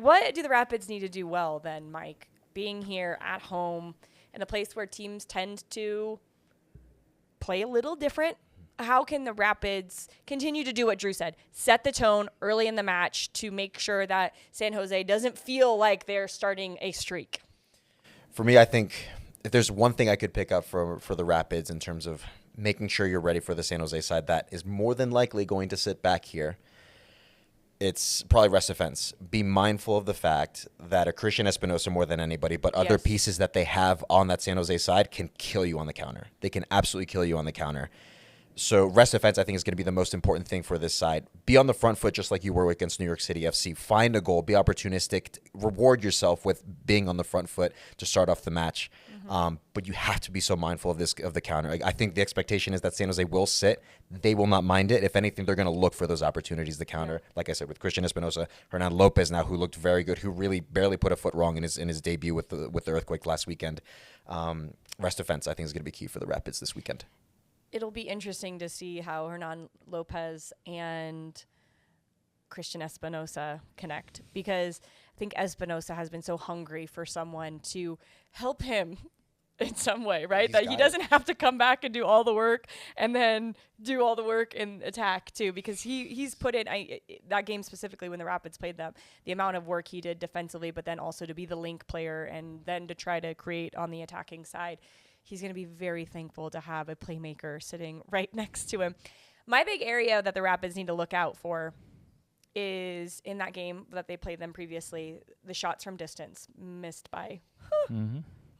what do the Rapids need to do well then, Mike? Being here at home in a place where teams tend to play a little different, how can the Rapids continue to do what Drew said, set the tone early in the match to make sure that San Jose doesn't feel like they're starting a streak? For me, I think if there's one thing I could pick up for the Rapids in terms of making sure you're ready for the San Jose side that is more than likely going to sit back here, it's probably rest defense. Be mindful of the fact that a Christian Espinosa more than anybody, but other pieces that they have on that San Jose side can kill you on the counter. They can absolutely kill you on the counter. So rest defense, I think, is going to be the most important thing for this side. Be on the front foot just like you were against New York City FC. Find a goal. Be opportunistic. Reward yourself with being on the front foot to start off the match. But you have to be so mindful of the counter. I think the expectation is that San Jose will sit. They will not mind it. If anything, they're going to look for those opportunities to counter. Like I said, with Christian Espinosa, Hernan Lopez now, who looked very good, who really barely put a foot wrong in his debut with the Earthquake last weekend. Rest defense, I think, is going to be key for the Rapids this weekend. It'll be interesting to see how Hernan Lopez and Christian Espinosa connect, because I think Espinosa has been so hungry for someone to help him in some way, right? That he doesn't have to come back and do all the work and then do all the work in attack too, because he's put in that game specifically when the Rapids played them, the amount of work he did defensively, but then also to be the link player and then to try to create on the attacking side. He's going to be very thankful to have a playmaker sitting right next to him. My big area that the Rapids need to look out for is in that game that they played them previously, the shots from distance missed by,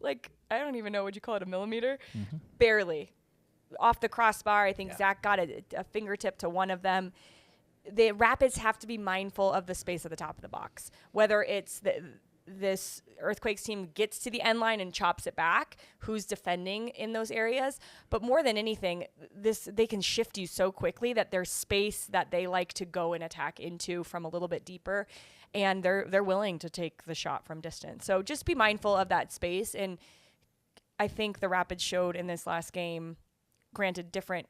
like, I don't even know, would you call it a millimeter? Barely. Off the crossbar, I think Zach got a fingertip to one of them. The Rapids have to be mindful of the space at the top of the box, whether it's this Earthquakes team gets to the end line and chops it back, who's defending in those areas. But more than anything, they can shift you so quickly that there's space that they like to go and attack into from a little bit deeper, and they're willing to take the shot from distance. So just be mindful of that space. And I think the Rapids showed in this last game, granted different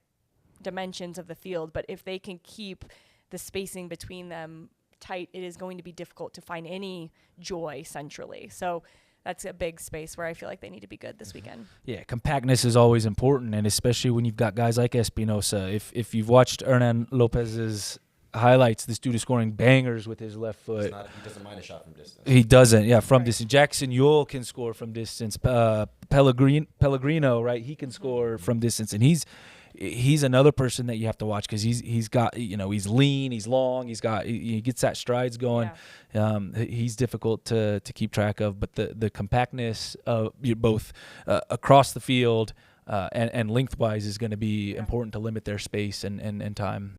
dimensions of the field, but if they can keep the spacing between them tight, it is going to be difficult to find any joy centrally. So that's a big space where I feel like they need to be good this weekend. Yeah, compactness is always important, and especially when you've got guys like Espinosa. If you've watched Hernan Lopez's highlights, this dude is scoring bangers with his left foot. He doesn't mind a shot from distance. He doesn't, from distance. Jackson Yule can score from distance. Pellegrino, right? He can score from distance, and he's another person that you have to watch because he's got, he's lean, he's long, he gets that strides going. He's difficult to keep track of, but the compactness of both across the field and lengthwise is going to be important to limit their space and time.